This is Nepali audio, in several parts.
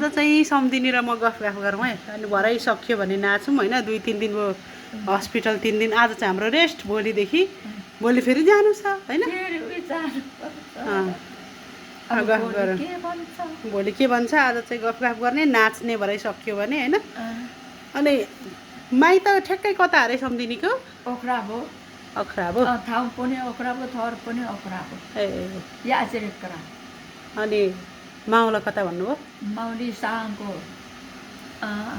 चाहिँ सम्धिनी र म गफ गरौँ है। अनि भरै सक्यो भने नाचौँ होइन। 2-3 दिन भयो हस्पिटल, 3 दिन। आज चाहिँ हाम्रो रेस्ट, भोलिदेखि भोलि फेरि जानु छ होइन। गफ गरौँ, भोलि के भन्छ। आज चाहिँ गफ गर्ने, नाच्ने भरै सक्यो भने होइन। अनि माइत ठ्याक्कै कता अरे सम्धिनीको? ओखराबो। अखराबो ठाउँ पनि ओखराबो, थर पनि ओखराबो। या आचरेकरा। अनि माउला कता भन्नुभयो? माउली साङको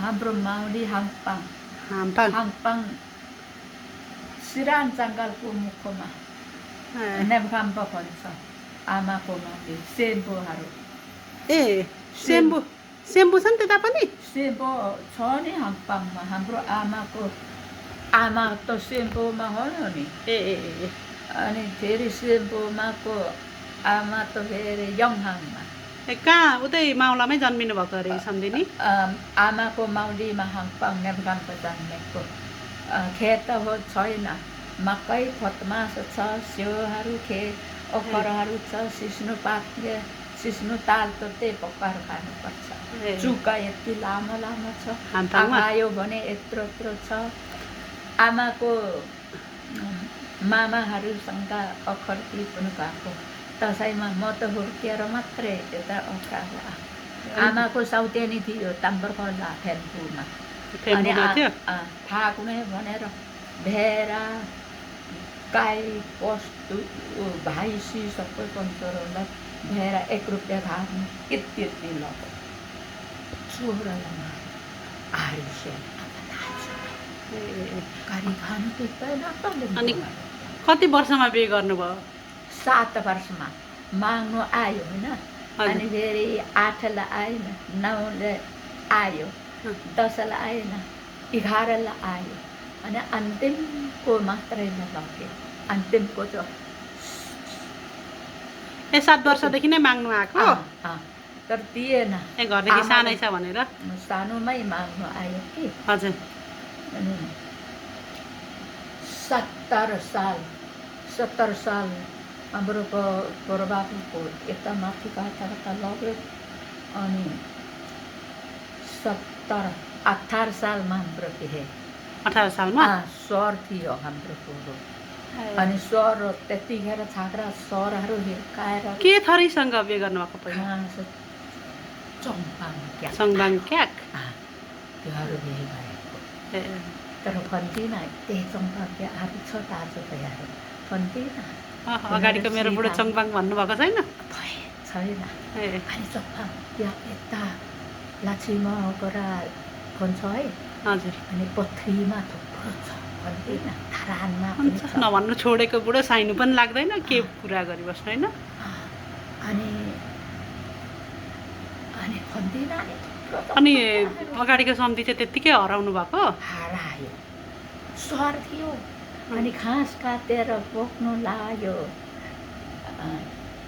हाम्रो माउली हाङपाङ। हाङपाङ सिरान जङ्गलको मुखमा नेबगाम्बा भन्छ आमाको माउली। सेम्बोहरू। सेम्बो छ नि त्यता पनि? सेम्बो छ नि हाङपाङमा। हाम्रो आमाको आमा त सेम्बोमा हो नि। अनि फेरि सेम्बोमाको आमा त फेरि यङहाङमा। कहाँ? उतै माउलामै जन्मिनु भएको अरे सम्धिनी? आमाको माउलीमा हाङपाङ नेबगाम्बा जन्मेको। खेत हो छैन, मकै फतमास छ, स्योहरू खेत ओखरहरू छ, सिस्नो पातले सिस्नो ताल त त्यही पकाएर खानुपर्छ। चुका यति लामो लामो छ, आयो भने यत्रो यत्रो छ। आमाको मामाहरूसँग अखर टिप्नु भएको। दसैँमा म त हुर्किएर मात्रै यता ओखराको आमाको सौतेनी थियो तम्बरखोला फेन्पुमा। अनि फागुने भनेर भेरा गाई पस्तु भाइसी सबै पन्छरोलाई भेरा 1 रुपियाँ घाटमा यति यति लग्यो। छोरालाई अनि कति वर्षमा बिहे गर्नुभयो? 7 वर्षमा माग्नु आयो होइन। अनि फेरि 8लाई आएन, 9ले आयो, 10लाई आएन, 11लाई आयो। अनि अन्तिमको मात्रै लग्यो। अन्तिमको त 7 वर्षदेखि नै माग्नु आएको? तर दिएन। घरदेखि सानै छ भनेर? सानोमै माग्नु आयो कि। हजुर। अनि 70 साल हाम्रो बडबाबुको यता माथि कता लग्यो। अनि 18 सालमा हाम्रो बिहे। 18 सालमा? सर थियो हाम्रो बुढो। अनि सर त्यतिखेर छाक्रा सरहरू हिर्काएर के थरीसँग बिहे गर्नुभएको पहिला? चङबाङ क्याक त्योहरू बिहे भएको। तर भन्दिन त्यही चङबाङ क्याकहरू छ दाजु भैयाहरू भन्दिन। अगाडिको मेरो बुढो चङबाङ भन्नुभएको छैन? छैन। अनि चङबाङ क्याक यता लाछीमा गरा भन्छ है। हजुर। अनि पथरीमा थुप्रो छ भन्दिन। थारानमा नभन्नु छोडेको बुढो साइनु पनि लाग्दैन। के कुरा गरिबस्नु होइन। अनि अगाडिको सम्धि चाहिँ त्यत्तिकै हराउनु भएको? हरायो। सर थियो। अनि घाँस काटेर बोक्नु लाग्यो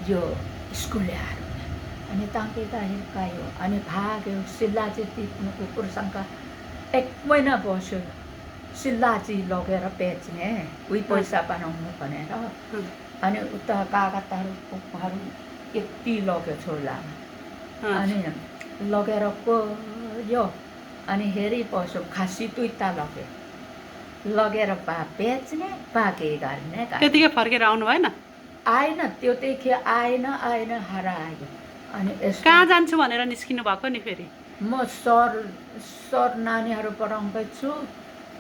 यो स्कुलेहरू। अनि ताङ्किँदा हिर्कायो। अनि भाग्यो। सिल्लाजी टिप्नु कुकुरसँग 1 महिना बस्यो। सिल्लाजी लगेर बेच्ने, उही पैसा बनाउनु भनेर। अनि उता कागतहरू यति लग्यो छोलामा। अनि लगेर यो अनि हेरि पस्यो। खासी दुईटा लगेर बेच्ने, के गर्ने। त्यतिकै फर्केर आउनु भएन? आएन। त्योदेखि आएन हरायो। अनि कहाँ जान्छु भनेर निस्किनु भएको नि फेरि? म सर नानीहरू पढाउँदैछु,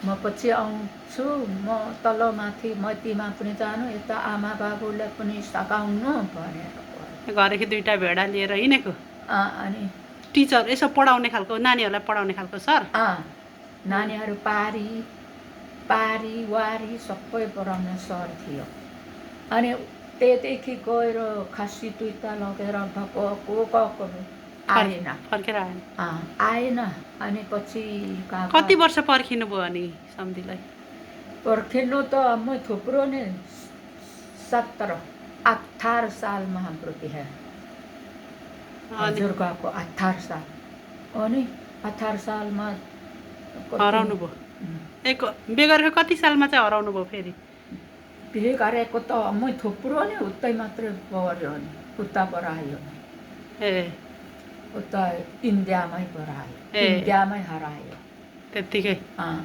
म पछि आउँछु। म तल माथि मतीमा पनि जानु, यता आमा बाबुलाई पनि सघाउनु भनेर। घरदेखि 2टा भेडा लिएर हिँडेको? अनि टिचर यसो पढाउने खालको, नानीहरूलाई पढाउने खालको सर? नानीहरू पारी वारी सबै पढाउने सर थियो। अनि त्यहाँदेखि गएर खासी दुईटा लगेर गएको आएन। फर्केर आएन? आएन। अनि पछि कति वर्ष पर्खिनु भयो अनि सम्धिलाई? पर्खिनु त म थुप्रो नै। 18 सालमा हाम्रो बिहे। हजुर गएको 18 साल। अनि 18 सालमा हराउनु भयो? बिहे गरेको कति सालमा चाहिँ हराउनु भयो फेरि? बिहे गरेको त म थुप्रो नै उतै मात्रै पऱ्यो नि, उताबाट आयो। उता इन्डियामै परायो इन्डियामै हरायो त्यत्तिकै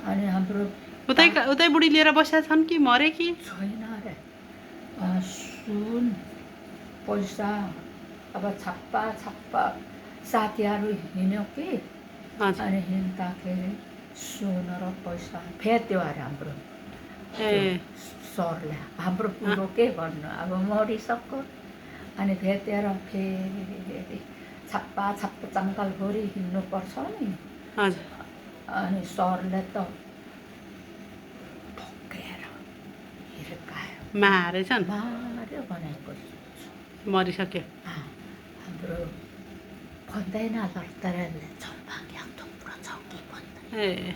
अनि हाम्रो उतै बुढी लिएर बसेका छन् कि मरे कि छैन रे सुन पैसा अब छप्पा साथीहरू हिँड्यो कि अनि हिँड्दाखेरि सुन र पैसा फेद्यो अरे हाम्रो सरले हाम्रो कुरो के भन्नु अब मरिसक्यो अनि फेदेर फेरि छप्पा जङ्गलभरि हिँड्नुपर्छ नि अनि सरले त ठोकेर हिर्कायो मारेछन् मार्यो भनेको मरिसक्यो हाम्रो भन्दैन लडतरले छम्पाङ्ग्या थुप्रो छ कि भन्दैन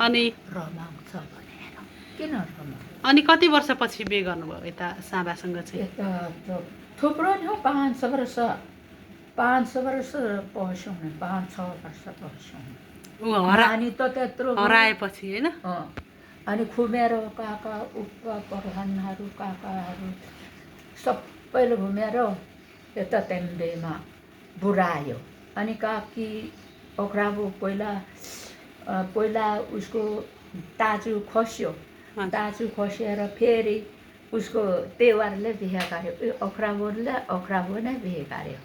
अनि रमाउँछ भनेर किन रमाउँछ अनि कति वर्षपछि बिहे गर्नुभयो यता साँबासँग चाहिँ यता थुप्रो नि हौ 500 वर्ष बस्यौँ नि 5-6 वर्ष बस्यौँ अनि त त्यत्रो हराएपछि होइन अनि खुमेर काका उप्पा प्रधानहरू काकाहरू सबैले घुमेर यता तेम्बेमा बुढायो अनि काकी ओक्राबु पहिला उसको दाजु खस्यो दाजु खसेर फेरि उसको तेवारले बिहे गर्यो ओक्राबुले नै बिहे गर्यो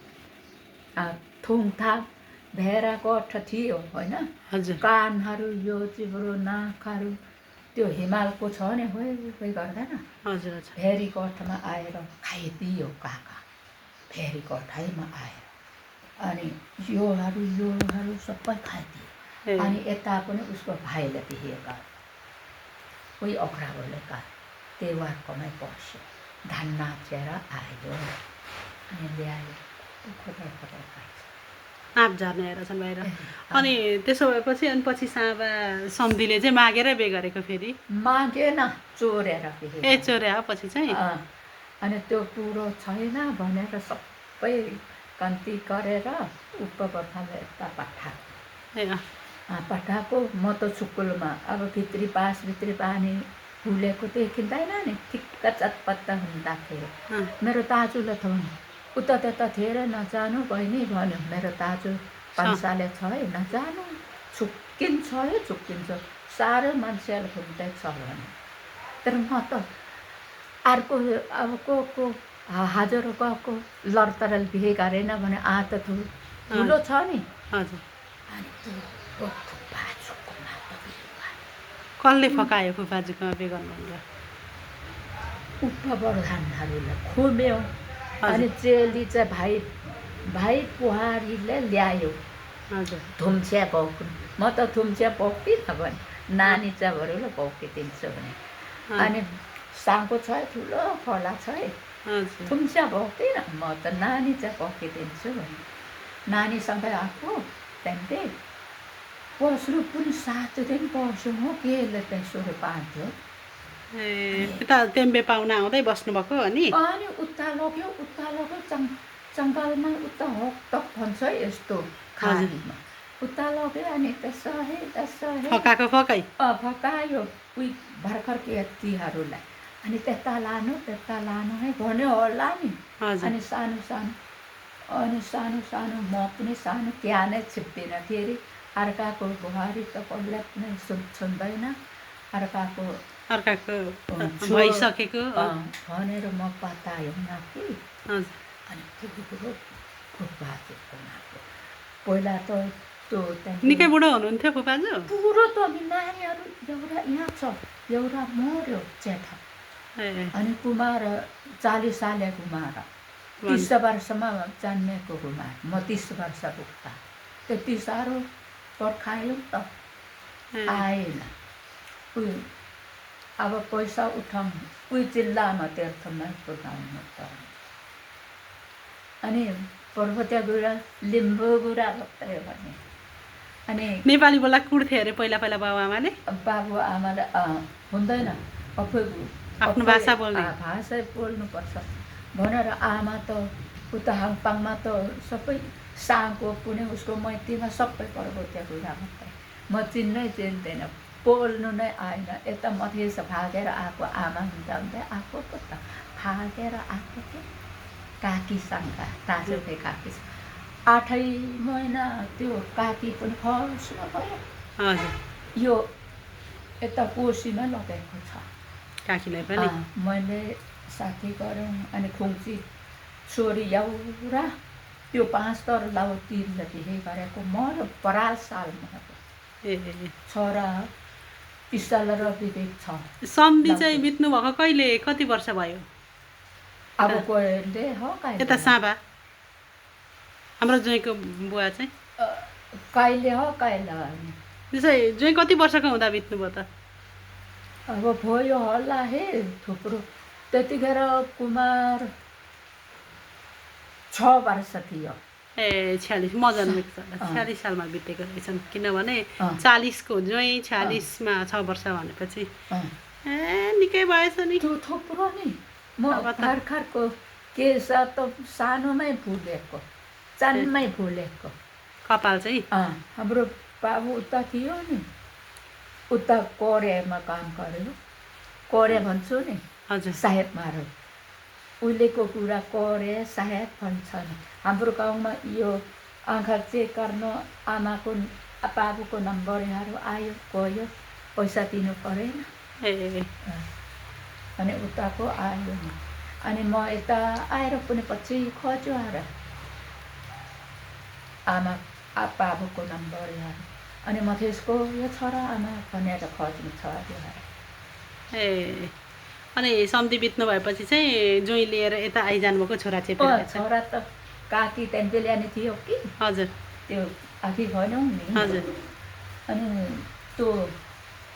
थुङथाप भेरा कोठ थियो होइन कानहरू यो चिब्रो नाकहरू त्यो हिमालको छ नि होइ गर्दैन भेरी कोठमा आएर खाइदियो काका भेरी कोठैमा आएर अनि योहरू सबै खाइदियो अनि यता पनि उसको भाइले बिहे गर्यो उही ओक्राबुले गर्यो तेवारकोमै बस्यो धान नाचेर आयो अनि ल्यायो खोटाइ खाइन्छ आँप झर्ने आएर छन् बाहिर अनि त्यसो भएपछि अनि पछि साँबा सम्धीले चाहिँ मागेर बिहे गरेको फेरि मागेन चोरेर बिहे चोरे हो पछि चाहिँ अनि त्यो कुरो छैन भनेर सबै कन्ती गरेर उपप्रधानले यता पठाएको म त सुकुलमा अब भित्री पानी फुलेको देखिँदैन नि ठिक्क चटपट्ट हुँदाखेरि मेरो दाजुले त भन्यो उता त्यता धेरै नजानु बहिनी भन्यो मेरो दाजु पन्साले छ है नजानु छुक्किन्छ साह्रै मान्छेले घुम्दैछ भने तर म त अर्को अब को हाजर गएको लडतरल बिहे गरेन भने त ठुलो छ नि कसले फकायो फुपाजुकोमा बिहे गर्नुहुन्छ उपप्रधानहरूले खुम्यो अनि चेली चाहिँ भाइ पुहारीले ल्यायो थुम्स्या पाउनु म त थुम्स्या पाउँदिनँ भने नानी चाहिँ भरेर पाउकिदिन्छु भने अनि साङ्को छ ठुलो खोला छ थुम्स्या पाउँदिनँ म त नानी चाहिँ पाउकिदिन्छु भने नानीसँगै आएको त्यहाँदेखि पस्नु पनि 7 दिन पस्यो म केले त्यसो पार्थ्यो यता तेम्बे पाहुना आउँदै बस्नुभएको अनि उता लग्यो जङ्गलमा उता हकटक भन्छ यस्तो खालीमा उता लग्यो अनि फकायो उही भर्खर केटीहरूलाई अनि त्यता लानु है भन्यो होला नि अनि सानो म पनि सानो त्यहाँ नै छिप्पिनँ फेरि अर्काको बुहारी त कसले पनि सुन्दैन अर्काको भइसकेको भनेर म पतायो नाति अनि पुरो फुपाजुको नाति पहिला त त्यो निकै बुढो हुनुहुन्थ्यो फुपाजु पुरो त नानीहरू एउटा यहाँ छ एउटा मर्यो जेठा अनि कुमार 40 साले कुमार 30 वर्षमा जन्मेको कुमार म 30 वर्ष पुग्दा त्यति साह्रो पर्खायो त आएन उयो अब पैसा उठाउनु उही जिल्लामा तीर्थमा पुर्याउनु पर्यो अनि पर्वतीय गुरा लिम्बू गुरा लग्यो भने अनि नेपाली बोला कुड्थे अरे पहिला बाबुआमाले हुँदैन आफ्नो भाषा बोल्ने भाषा बोल्नुपर्छ भनेर आमा त उता हाङपाङमा त सबै साङको पुणे उसको मैतीमा सबै पर्वतीय गुरा मात्रै म चिन्दैन बोल्नु नै आएन यता मधेस भागेर आएको आमा हुँदै आएको पो त भागेर आएको थियो काकीसँग दाजुले काकी 8 महिना त्यो काकी पनि खस्न गयो। हजुर यो यता कोसीमा लगेको छ काकीलाई पनि मैले साथी गरौँ अनि खुम्ची छोरी एउटा त्यो 5 तर लाउतीले बिहे गरेको म र पराल सालमा छोरा विशाल र विवेक छ। सम्धि चाहिँ बित्नु भएको कहिले कति वर्ष भयो? अब कोले हो यता साँबा हाम्रो ज्वाइँको बुवा चाहिँ कहिले हो कहिले त्यसै ज्वाइँ कति वर्षको हुँदा बित्नुभयो त? अब भयो होला हे थुप्रो। त्यतिखेर कुमार 6 वर्ष थियो। 46 म जन्मेको 46 सालमा बितेको रहेछन् किनभने 40 को ज्वाइँ 46 मा 6 वर्ष भनेपछि निकै भएछ नि। त्यो थुप्रो नि म खरखरको केस त सानोमै फुलेको चानमै फुलेको कपाल चाहिँ हाम्रो बाबु उता थियो नि उता कोरियामा काम गर्यो। कोरिया भन्छु नि हजुर साहेब मारो उहिलेको कुरा कोरिया साहेब भन्छन्। हाम्रो गाउँमा यो आँखा चेक गर्न आमाको बाबुको नम्बरहरू आयो गयो पैसा दिनु परेन अनि उताको आयो नि। अनि म यता आएर पनि पछि खोज्यो आएर आमा बाबुको नम्बरहरू अनि म त्यसको यो छोरा आमा भनेर खोज्नु छ अनि सम्धि बित्नु भएपछि चाहिँ ज्वाइँ लिएर यता आइजानु भएको छोरा चाहिँ छोरा त काकी त्यहाँदेखि ल्याउने थियो कि हजुर त्यो आफै भनौँ नि हजुर अनि त्यो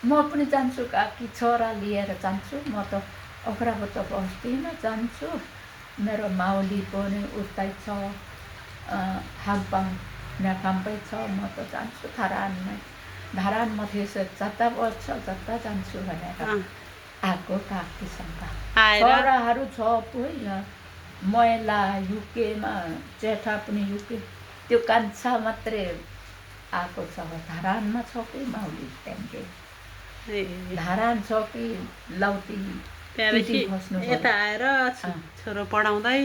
म पनि जान्छु काकी छोरा लिएर जान्छु। म त ओखराबाट बस्दिनँ जान्छु। मेरो माउली पनि उतै छ हाम्पाङ नेपालमै छ। म त जान्छु धरानमा थिएछ जता बस्छ जता जान्छु भनेर आएको काकीसँग। छोराहरू छ महिला युकेमा जेठा पनि युके त्यो कान्छा मात्रै आएको छ। धरानमा छ कि माउली त्यहाँदेखि धरान छ कि लाउती यता आएर छोरो पढाउँदै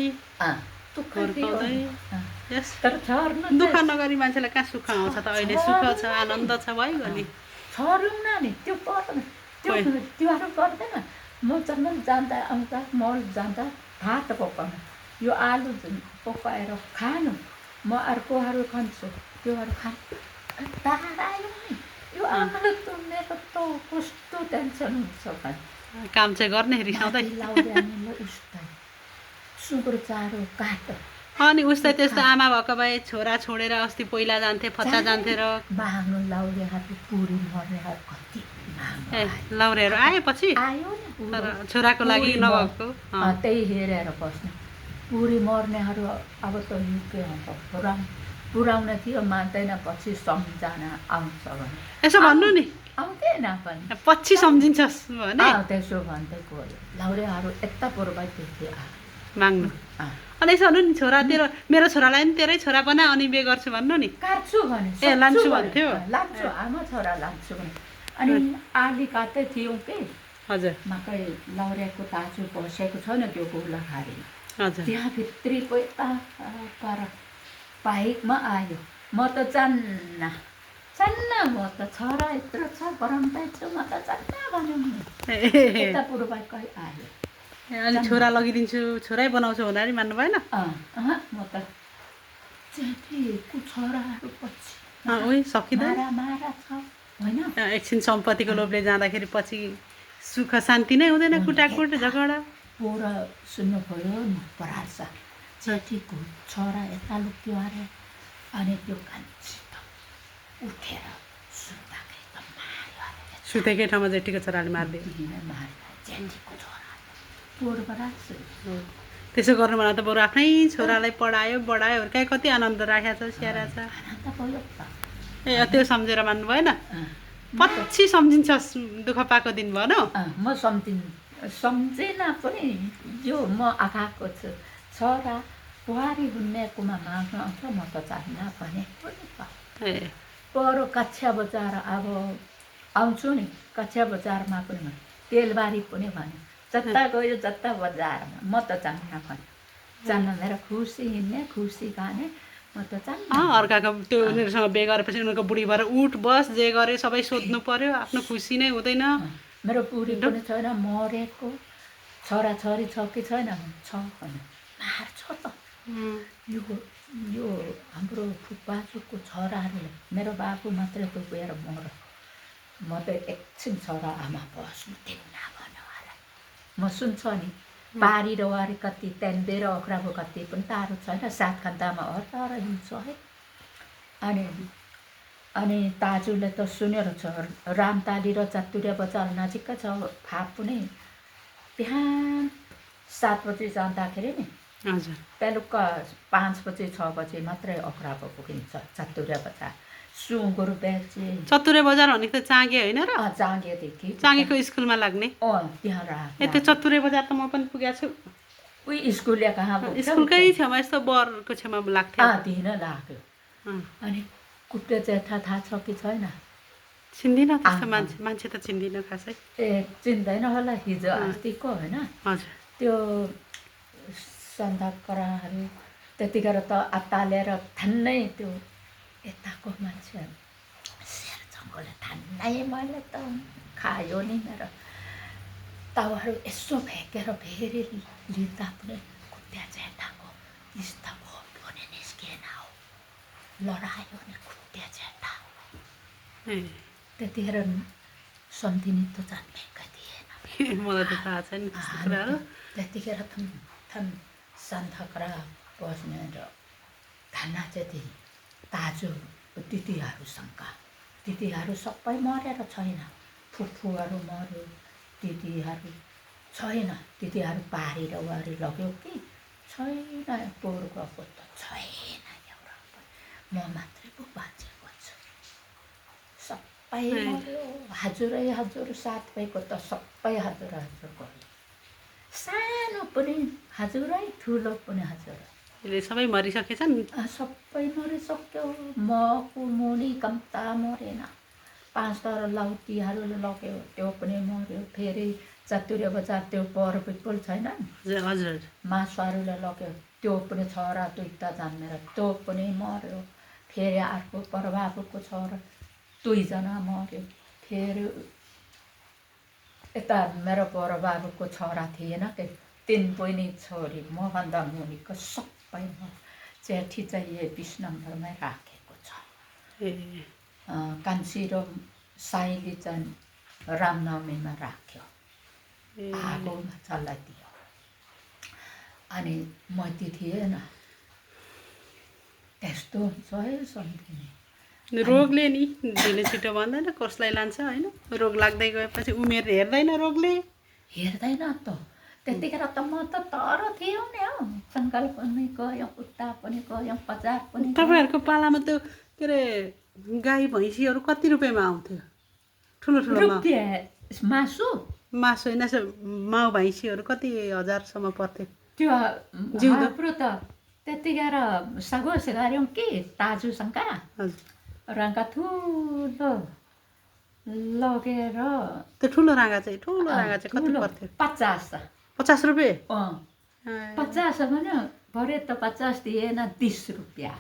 दुःख नगरी मान्छेलाई कहाँ सुख आउँछ त? अहिले सुख छ आनन्द छ भइगयो नि। छरुङ नानी त्यो पर्दैन त्योहरू पर्दैन। म जन्म जाँदा आउँदा मल जाँदा भात पकाउनु यो आलु पकाएर खानु म अर्कोहरू खान्छु त्योहरू खानु आयो नि। यो आमाले त मेरो त कस्तो टेन्सन हुन्छ काम चाहिँ गर्ने रिसाउँदै उस्तै सुँगुर चारो काट अनि उस्तै त्यस्तो आमा भएको भए छोरा छोडेर अस्ति पहिला जान्थे फच्चा जान्थे र माग्नु लाउरेहरू पुरी मर्नेहरू कति लाउरेहरू आएपछि आयो नि तर छोराको लागि नभएको त्यही हेरेर बस्नु। पुरी मर्नेहरू अब त युके पुऱ्याउने थियो मान्दैन पछि सम्झना आउँछ भने यसो भन्नु नि आउँदैन पनि पछि सम्झिन्छस् भने त्यसो भन्दै गयो। लाउरेहरू यता पूर्वै थियो माग्नु अनि यसो भन्नु नि छोरा तेरो मेरो छोरालाई पनि तेरै छोरा बना अनि बिहे गर्छु भन्नु नि। काट्छु भने लान्छु भन्थ्यो लान्छु आमा छोरा लान्छु भने अनि आली काट्दै थियौँ कि हजुर मकै लाउरेको दाजु बसेको छ नि त्यो गोलाघारी हजुर त्यहाँ भित्री पैसा पर बाइकमा आयो। म त जान्न म त छोरा यत्रो छ बराम्दै छु म त जान्न भन्यो नि यता पूर्वकै आयो। अनि छोरा लगिदिन्छु छोरै बनाउँछु भनेर नि मान्नु भएन? म त जेठीको छोराहरू पछि उही सकिँदैन मारा छ होइन। एकछिन सम्पत्तिको लोभले जाँदाखेरि पछि सुख शान्ति नै हुँदैन कुटाकुट झगडा। पोरा सुन्नुभयो नि परासा जेठीको छोरा यता लुक्यो अरे अनि त्यो कान्छी उठेर सुतेकै ठाउँमा जेठीको छोराले मारिदियो। जेठीको छोरा पोरबरास त्यसो गर्नु मलाई त बरु आफ्नै छोरालाई पढायो बढायो हुर्कायो कति आनन्द राखेको छ स्याहारा छ। त्यो सम्झेर मान्नु भएन? पछि सम्झिन्छस् दुःख पाएको दिन भन। म सम्झेन पनि यो म आँखाको छु छोरा बुहारी हुन्नेकोमा माग्न आउँछ म त जान्न भने पर कक्षा बजार अब आउँछु नि कक्षा बजारमा पनि तेलबारी पनि भन्यो जता गयो जता बजारमा म त जान्न भन्यो जान्न मेरो खुसी हिँड्ने खुसी खाने म त जान्न अर्काको त्यो उनीहरूसँग बिहे गरेपछि उनीहरूको बुढी भएर उठ बस जे गरे सबै सोध्नु पर्यो आफ्नो खुसी नै हुँदैन मेरो बुढी पनि छैन मरेको छोराछोरी छ कि छैन छ भने मार्छ त यो हाम्रो फुपाजुको छोराहरूले मेरो बाबु मात्रै गएर मर म त एकछिन छोरा आमा बस्नु दिन्न भन्यो होला म सुन्छ नि पारी र वारी कति तेन्बे र ओख्राको कति पनि टाढो छैन 7 घन्टामा हर हिँड्छ है अनि ताजुले त सुन्यो रहेछ रामताली र चतुर्य बजार नजिकै छ फाप पनि बिहान 7 बजी जाँदाखेरि नि हजुर बेलुका 5 बजे 6 बजे मात्रै ओख्राको पुगिन्छ चतुर्य बजार सुँगुर बेचे चतुरे बजार भनेको त चाँगे होइन र चाँगेदेखि चाँगेको स्कुलमा लाग्ने त्यहाँ राख त्यो चतुरे बजार त म पनि पुगेको छु उही स्कुलले कहाँ पुग्छ स्कुलकै छेउमा यस्तो बरको छेउमा लाग्थ्यो दिन लाग्यो अनि कुट्टे जेठा थाहा छ कि छैन चिन्दिनँ त्यस्तो मान्छे त चिन्दिनँ खासै चिन्दैन होला हिजो अस्तिको होइन हजुर त्यो सन्धाकराहरू त्यतिखेर त अत्तालेर थान्नै त्यो यताको मान्छेहरू शेर जङ्गलले थान्नै मैले त खायो नि मेरो ताउहरू यसो भेकेर फेरि लिँदा पनि खुट्टा जेठाको यस्ता भयो पनि निस्किएन हो लडायो नि खुट्टा जेठा त्यतिखेर सम्झिने त जन्मेका थिएन मलाई त थाहा छैन त्यस्तो कुराहरू त्यतिखेर थम सन्धकरा बस्ने र धाना चाहिँ ताजु दिदीहरू सबै मरेर छैन फुपूहरू मऱ्यो दिदीहरू छैन दिदीहरू पारी र वारी लग्यो कि छैन पोहोर गएको त छैन एउटा पनि म मात्रै पो बाँचेको छु सबै मऱ्यो हजुर साथ भएको त सबै हजुर गयो सानो पनि हजुरै ठुलो पनि हजुर सबै मरिसकेछन् सबै मरिसक्यो मको मुनि कम्ता मरेन 5 तर लाउटीहरूले लग्यो त्यो पनि मऱ्यो फेरि चतुर्य बजार त्यो पर पिपल छैन हजुर मासुहरूले लग्यो त्यो पनि छोरा 2टा जन्मेर त्यो पनि मऱ्यो फेरि अर्को परबाबुको छोरा 2 जना मऱ्यो फेरि यता मेरो परबाबुको छोरा थिएन कि 3 बहिनी छोरी मभन्दा मुनिको सबै जेठी चाहिँ 20 नम्बरमै राखेको छ कान्छी र साइली चाहिँ रामनवमीमा राख्यो आगोमा चलाइदियो अनि मैती थिएन त्यस्तो हुन्छ है सम्झिने रोगले नि ढिलो छिटो भन्दैन कसलाई लान्छ होइन रोग लाग्दै गएपछि उमेर हेर्दैन रोगले हेर्दैन त त्यतिखेर त म त तर थियो नि हौ सङ्कल पनि गयो उता पनि गयो बजार पनि तपाईँहरूको पालामा त के अरे गाई भैँसीहरू कति रुपियाँमा आउँथ्यो ठुलो मासु होइन माउ भैँसीहरू कति हजारसम्म पर्थ्यो त्यो हाम्रो त त्यतिखेर सगोस गऱ्यौँ कि ताजुसँग राँगा ठुलो लगेर त्यो ठुलो राँगा चाहिँ कति पर्थ्यो 50 रुपियाँ 50 भन्यो भरे त 50 दिएन 30 रुपियाँ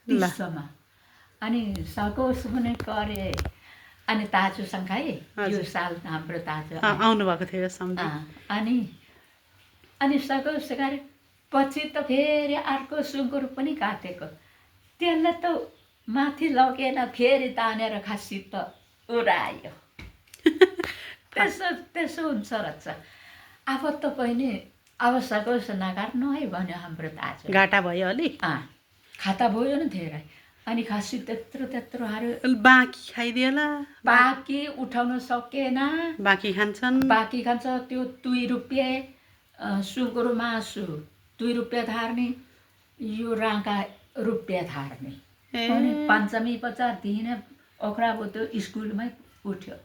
20मा अनि सगोस पनि गरे अनि ताजुसँग है यो साल हाम्रो ताजु आउनु भएको थियो अनि सगोस गरे पछि त फेरि अर्को सुँगुर पनि काटेको त्यसले त माथि लगेन फेरि तानेर खासी त उडायो त्यसो हुन्छ रहेछ अब त बहिनी अब सगोस नगार्नु है भन्यो हाम्रो दाजु घाटा भयो अलिक खाता भयो नि धेरै अनि खासी त्यत्रोहरू बाँकी खाइदिएला बाँकी उठाउन सकेन बाँकी खान्छ त्यो 2 रुपियाँ सुँगुर मासु 2 रुपियाँ धार्ने यो राँगा रुपियाँ धार्ने अनि पञ्चमी बजार दिने ओख्रा त्यो स्कुलमै उठ्यो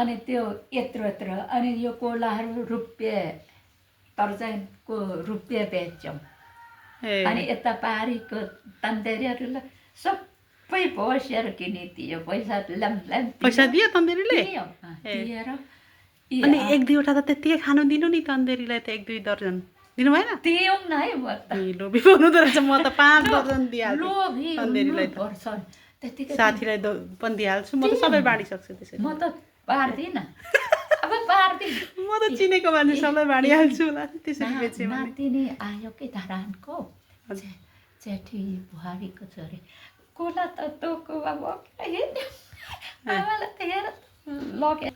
अनि त्यो यत्रो अनि यो कोलाहरू रुपियाँ तर्जानको रुपियाँ बेच्छौँ अनि यता पारीको तन्देरीहरूलाई सबै भोसेर किनिदियो पैसा दियो तन्देरीले दिएर अनि 1-2वटा त त्यत्तिकै खानु दिनु नि तन्देरीलाई त 1-2 दर्जन दिनु भएन दियौँ न है म त लोभी बनाउँदो रहेछ म त 5 दर्जन दिइहाल्छु लोभी तन्देरीलाई त हुनुपर्छ त्यतिकै साथीलाई पनि दिइहाल्छु म त सबै बाँडिसक्छु त्यसरी म त बाँड्दिनँ अब बाँड्दिनँ म त चिनेको मान्छे सबलाई बाँडिहाल्छु होला त्यसरी बेचे भने नातिनी आयो कि धरानको जेठी बुहारीको छोरी कोला त तोको अब हेर्ने आमालाई त हेर लगे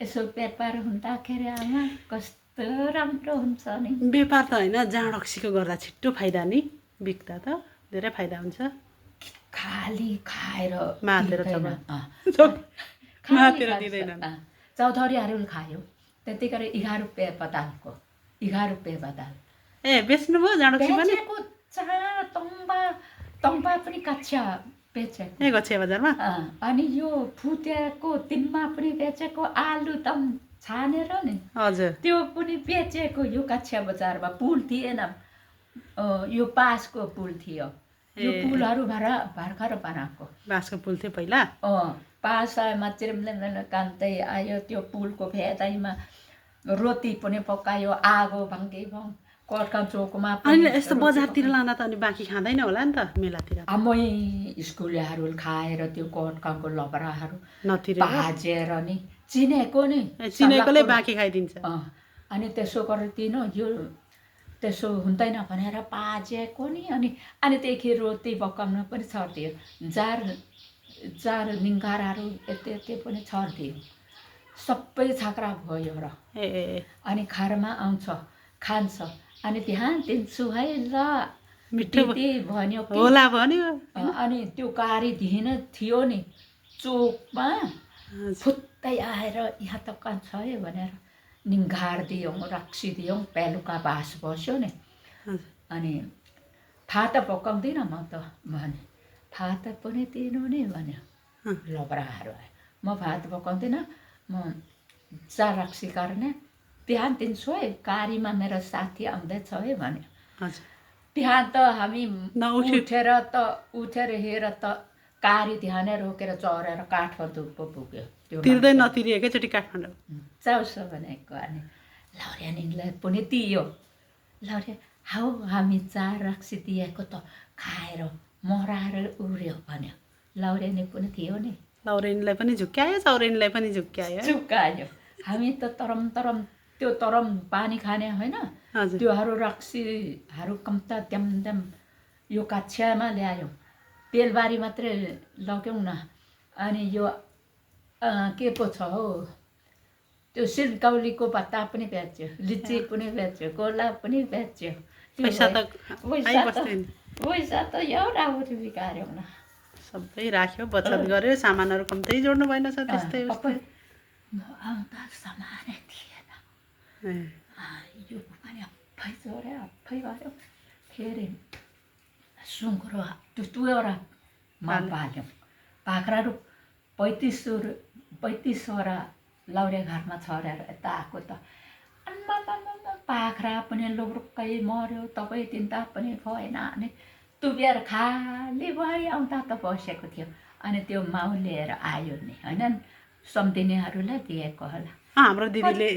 यसो व्यापार हुँदाखेरि आमा कस्तो राम्रो हुन्छ नि व्यापार त होइन जाँड रक्सीको गर्दा छिट्टो फाइदा नि बिक्दा त धेरै फाइदा हुन्छ खाली खाएर मातेर मातेर दिँदैनन् चौधरीहरूले खायो त्यति गरेर 11 रुपियाँ बदालको 11 रुपियाँ बदाल ए बेच्नुभयो जाँड रक्सी पनि बेचेको तम्बा पनि कच्चा बेचेको ए गच्छे बजारमा अनि यो फुटेको दिनमा पनि बेचेको आलु दम छानेर नि हजुर त्यो पनि बेचेको यो कच्चा बजारमा पुल थिएन यो बाँसको पुल थियो यो पुलहरू भर्खर बनाएको बाँसको पुल थियो पहिला पासामा चिरम्ले कान्दै आयो त्यो पुलको फेदैमा रोटी पनि पकायो आगो भङ्गी भङ कर्का चोकमा अनि यस्तो बजारतिर लाँदा त अनि बाँकी खाँदैन होला नि त मेलातिर आमै स्कुलेहरू खाएर त्यो कर्काको लबराहरू नतिरेर भाजेर नि चिनेको नि चिनेकोले बाँकी खाइदिन्छ अनि त्यसो गरेर दिनु यो त्यसो हुँदैन भनेर पाजेको नि अनि त्यहाँदेखि रोटी पकाउनु पनि छरिदियो जार निङ्गाराहरू यति पनि छरिदियो सबै छाक्रा भयो र अनि घरमा आउँछ खान्छ अनि बिहान दिन्छु है ल मिठो भन्यो होला भन्यो अनि त्यो गाडी दिन थियो नि चोकमा फुत्तै आएर यहाँ त कान छ है भनेर निङ्गार दियौँ रक्सी दियौँ पेलुका बास बस्यो नि अनि फात पकाउँदिनँ म त भने फात पनि दिनु नि भन्यो लबराहरू आयो म भात पकाउँदिनँ म चा रक्सी गर्ने बिहान दिन्छु है गाडीमा मेरो साथी आउँदैछ है भन्यो बिहान त हामी उठेर हेर त गाडी ध्यानै रोकेर चढेर काठमाडौँ पो पुग्यो त्यो तिर्दै नतिरी एकैचोटि काठमाडौँ चाउसो भनेको अनि लौर्यानीलाई पनि दियो लौर्या हौ हामी चार रक्सी दिएको त खाएर मराएर उड्यो भन्यो लौर्यानी पनि थियो नि लौरेनीलाई पनि झुक्क्यायो चौरेनीलाई पनि झुक्क्यायो हामी त तरम त्यो तरम पानी खाने होइन त्योहरू रक्सीहरू कम्ता द्याम यो काछ्यामा ल्यायौँ बेलबारी मात्रै लग्यौँ न अनि यो के पो छ हौ त्यो सिलगौलीको भत्ता पनि बेच्यो लिची पनि बेच्यो गोला पनि बेच्यो पैसा त एउटा आउँथ्यो बिगार्यौँ न सबै राख्यो बचत गर्यो सामानहरू कम्तै जोड्नु भएन छ त्यस्तै आउँदा सामानै थिएन यो पनि अफै जोड्यो अफै गऱ्यो फेरि सुँगुरो दुईवटा पाल्यौँ बाख्राहरू 35वटा लौरे घरमा छरेर यता आएको त बाख्रा पनि लोब्रुक्कै मऱ्यो तपाईँ तिनवटा पनि भएन अनि तुबेर खाली भयो आउँदा त बसेको थियो अनि त्यो माउ लिएर आयो नि होइन सम्धिनेहरूलाई दिएको होला हाम्रो दिदीले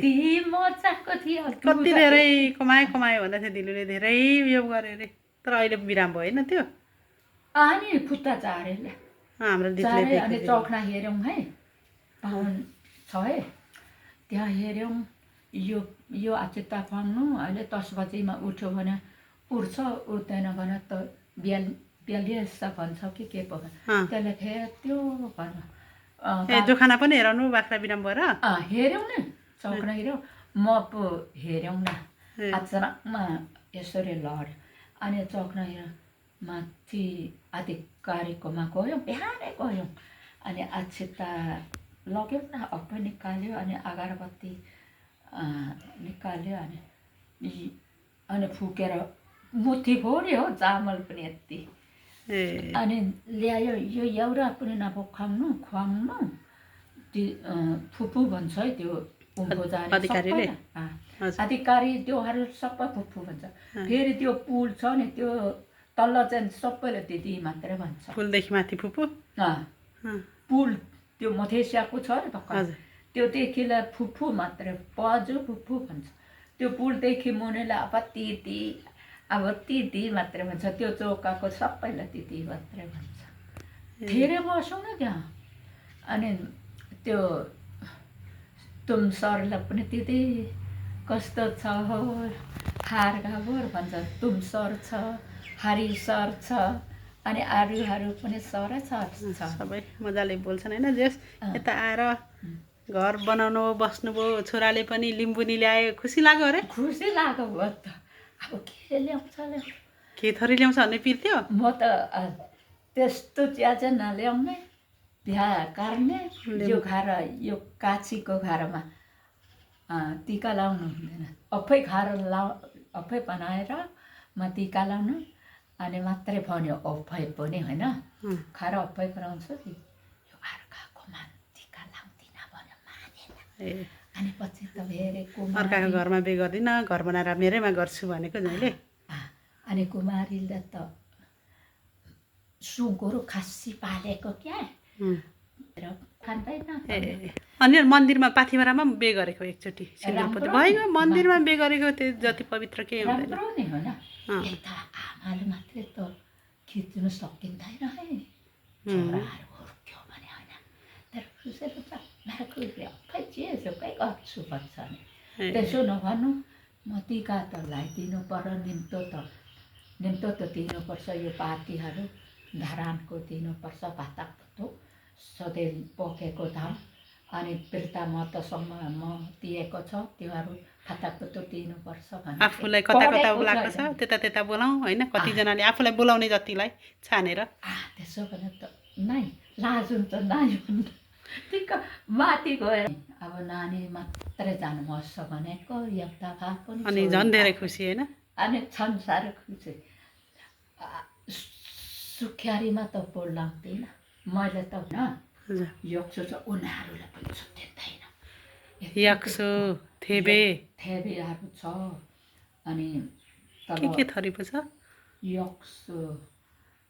मजाको थियो कति धेरै कमायो भन्दा थियो दिदीले धेरै उयो गऱ्यो अरे तर अहिले बिराम भएन त्यो अनि खुट्टा चारेले हाम्रो दिदीले अनि चौखना हेऱ्यौँ है बाहुन छ है त्यहाँ हेऱ्यौँ यो अचेता पाउनु अहिले 10 बजीमा उठ्यो भने उठ्छ उठ्दैन भने त 42 भन्छ कि के पो त्यसले फेत्यो भन्यो जोखाना पनि हेराउनु बाख्रा बिराम भएर हेऱ्यौँ नि चौखना हेऱ्यौँ म पो हेऱ्यौँ न अचानकमा यसरी लड्यो अनि चौखना हेऱ्यौँ माथि अधिकारीकोमा गयौँ बिहानै गयौँ अनि अक्षता लग्यौँ न अप्पै निकाल्यो अनि अगरबत्ती निकाल्यो अनि फुकेर मुठी फोड्यो चामल पनि यति अनि ल्यायो यो एउटा पनि नपखाउनु खुवाउनु फुपू भन्छ है त्यो उँभो जाने अधिकारी त्योहरू सबै फुपू भन्छ फेरि त्यो पुल छ नि त्यो तल्ल चाहिँ सबैले दिदी मात्रै भन्छ पुलदेखि माथि फुपू पुल त्यो मधेसियाको छ नि भर्खर त्योदेखिलाई फुपू मात्रै पजु फुपू भन्छ त्यो पुलदेखि मुनिलाई अब ती अब ती मात्रै भन्छ त्यो चौकाको सबैलाई ती मात्रै भन्छ धेरै बसौँ न त्यहाँ अनि त्यो तुम सरलाई पनि त्यति कस्तो छ हो हार घाबोर भन्छ तुम सर छ हरि सर छ अनि अरूहरू पनि सरै छ सबै मजाले बोल्छन् होइन जस यता आएर घर बनाउनु बस्नुभयो छोराले पनि लिम्बुनी ल्यायो खुसी लाग्यो अरे खुसी लाग्यो हो त अब के ल्याउँछ के थरी ल्याउँछ भन्ने पिर्थ्यो म त त्यस्तो चिया चाहिँ नल्याउने बिहा कार्ने यो खाएर यो काँचीको खारमा टिका लाउनु हुँदैन अफै बनाएर म टिका लाउनु अनि मात्रै भन्यो अफै पनि होइन खाएर अफै कराउँछु कि यो अर्काकोमा टिका लाउँदिनँ भन्यो मानेन अनि पछि त हेरेको अर्काको घरमा बे गर्दिनँ घर बनाएर मेरैमा गर्छु भनेको जहिले अनि कुमारीले त सुँगुरो खस्सी पालेको क्या खाँदैन अनि मन्दिरमा पाथिभरामा बे गरेको एकचोटि सिन्दुरपोते भइगयो मन्दिरमा बे गरेको त्यो जति पवित्र के हुँदैन राम्रो नि होइन यता आमाले मात्रै त खिच्नु सकिँदैन है छोराहरू हुर्क्यो भने होइन तर खुसीहरू छ मेरो खुसी खै जेसुकै गर्छु भन्छ नि त्यसो नभन्नु म टिका त लगाइदिनु पर्यो निम्तो त दिनुपर्छ यो पार्टीहरू धरानको दिनुपर्छ भातको सधैँ पोखेको धान अनि बिर्ता महतोसम्म म दिएको छ त्योहरू फाटापुतो दिनुपर्छ भने आफूलाई कता कता बोलाएको छ त्यता बोलाउँ होइन कतिजनाले आफूलाई बोलाउने जतिलाई छानेर त्यसो भने त नाइ लाज हुन्छ नाइ ठिक्क माथि गएर अब नानी मात्रै जानुपर्छ भनेको एउटा भए पनि अनि झन् धेरै खुसी होइन अनि छन् साह्रो खुसी सुख्यारीमा त बोल लाग्दैन मैले त यक्सो छ उनीहरूलाई पनि छुट्टिँदैन यक्सो थेबेहरू छ अनि के थरी पो छ यक्सो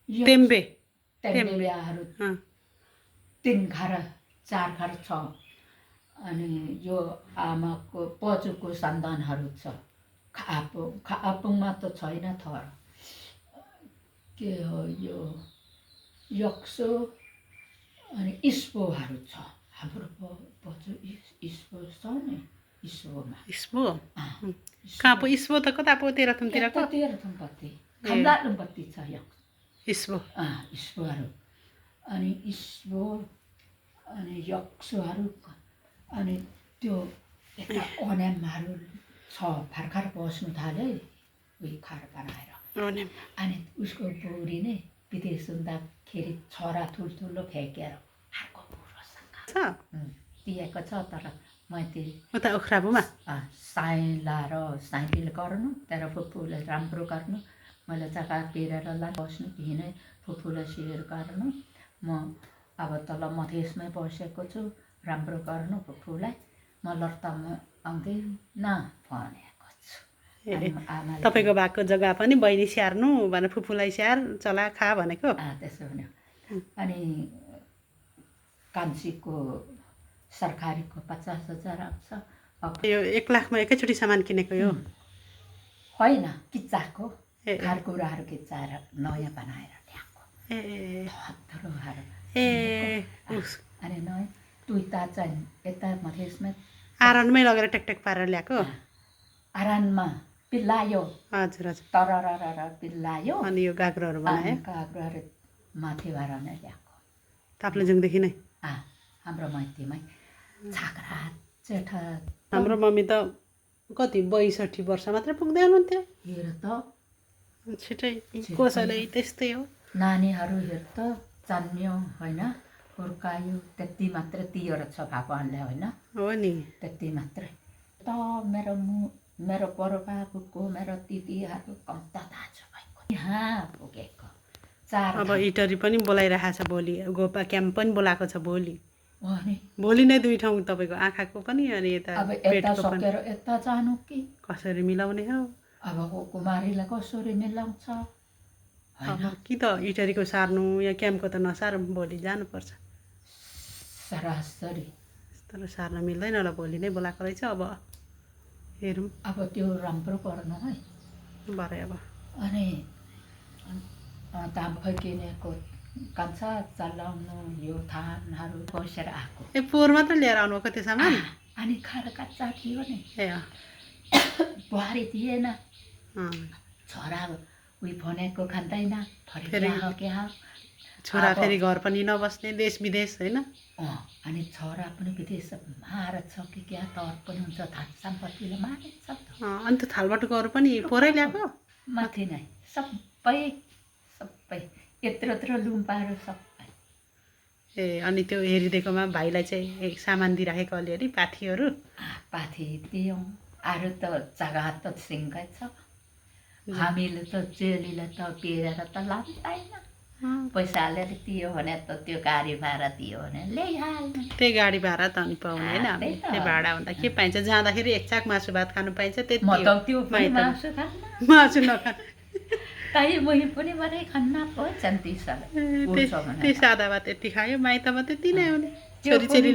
तेम्बेहरू 3 घर 4 घर छ अनि यो आमाको पजुको सन्तानहरू छ खापुङमा त छैन थर के हो यो यक्सो अनि इस्पोहरू छ हाम्रो पजु इस्पो छ नि इस्पो कहाँ पो इस्पो त कता पो तेह्रथुमतिरको तेह्रथुमपट्टि खम्दालुमपट्टि छ इस्पोहरू अनि इस्पो अनि यक्सोहरू अनि त्यो यता ओनेमहरू छ भर्खर बस्नु थाल्यो उयो खाएर बनाएर अनि उसको बुढी नै विदेश हुँदाखेरि छोरा ठुल्ठुलो फ्याँकेर अर्को बुढोसँग दिएको छ तर मैले उता ओख्राबुमा साइले गर्नु तर फुपूले राम्रो गर्नु मैले जग्गा बेरेर बस्नु दिने फुपूलाई सेयर गर्नु म अब तल मधेसमै बसेको छु राम्रो गर्नु फुपूलाई म लत्तामा आउँदैन भनेको छु तपाईँको भएको जग्गा पनि बहिनी स्याहार्नु भनेर फुपूलाई स्याहार चला खा भनेको त्यसो भने अनि कान्छीको सरकारीको 50,000 आउँछ यो 1 लाखमा एकैचोटि सामान किनेको यो होइन किच्चाको खारकुराहरू किच्चाएर नयाँ बनाएर ल्याएको अनि नयाँ टुइता चाहिँ यता मधेसमा आरनमै लगेर टेकटेक पारेर ल्याएको आरनमा पिल्लायो हजुर तर पिल्लायो अनि यो गाग्रोहरू बनायो गाग्रोहरू माथिबाट नै ल्याएको ताप्लेजुङदेखि नै हाम्रो माइतीमै छाक्रा जेठा हाम्रो मम्मी त कति 62 वर्ष मात्रै पुग्दै हुनुहुन्थ्यो हेर त छिटै कसैले त्यस्तै हो नानीहरू हेर त जन्मियो होइन हुर्कायो त्यति मात्रै तिएर छ भगवान्ले होइन हो नि त्यति मात्रै त मेरो बडबाबुको मेरो दिदीहरू कम्ता दाजुभाइको यहाँ पुगेको 4 अब इटरी पनि बोलाइरहेको छ भोलि गोपा क्याम्प पनि बोलाएको छ भोलि नै 2 ठाउँ तपाईँको आँखाको पनि अनि यता पेटको पनि यता जानु कि कसरी मिलाउने हो अब कुमारीलाई कसरी मिलाउँछ अब कि त इटरीको सार्नु या क्याम्पको त नसार भोलि जानुपर्छ सरासरी तर सार्न मिल्दैन होला भोलि नै बोलाएको रहेछ अब हेरौँ अब त्यो राम्रो गर्नु है। भरे अब अनि ताम फर्किनेको कान्छा चलाउनु यो थानहरू बसेर आएको। ए पोहोर मात्र लिएर आउनुभएको त्यो सामान? अनि खाएर कच्चा थियो नि। ए बुहारी थिएन, अँ छोरा उयो भनेको खाँदैन, फेरि क्या छोरा फेरि घर पनि नबस्ने, देश विदेश होइन? अनि छोरा पनि विदेश मार छ कि क्या तर पनि हुन्छ, थान सम्पत्तिले मारेछ त। अनि त थालबाटुकोहरू पनि पोरै ल्याएको? माथि नै सबै सबै यत्रो यत्रो लुम्पाहरू सबै। ए अनि त्यो हेरिदिएकोमा भाइलाई चाहिँ सामान दिइराखेको अलिअलि पाथीहरू? पाथी दियौँ, अरू त जग्गा त सिङ्गै छ। हामीले त चेलीले त बेरेर त लाँदैन, पैसा अलिअलि दियो भने त त्यो गाडी भाडा दियो भने ल्याइहाल्नु। त्यही गाडी भाडा त अनि पाउने होइन हामी, त्यो भाडा हुँदा के पाइन्छ, जाँदाखेरि एक चाक मासु भात खानु पाइन्छ त्यति म हो। त त्यो पनि मासु खान्न, मासु नखानु ताई मैले पनि भने खान्न पो जन्ती त्यही सादा भात यति खायो, माइतमा त्यति नै हो नि। छोरीचेली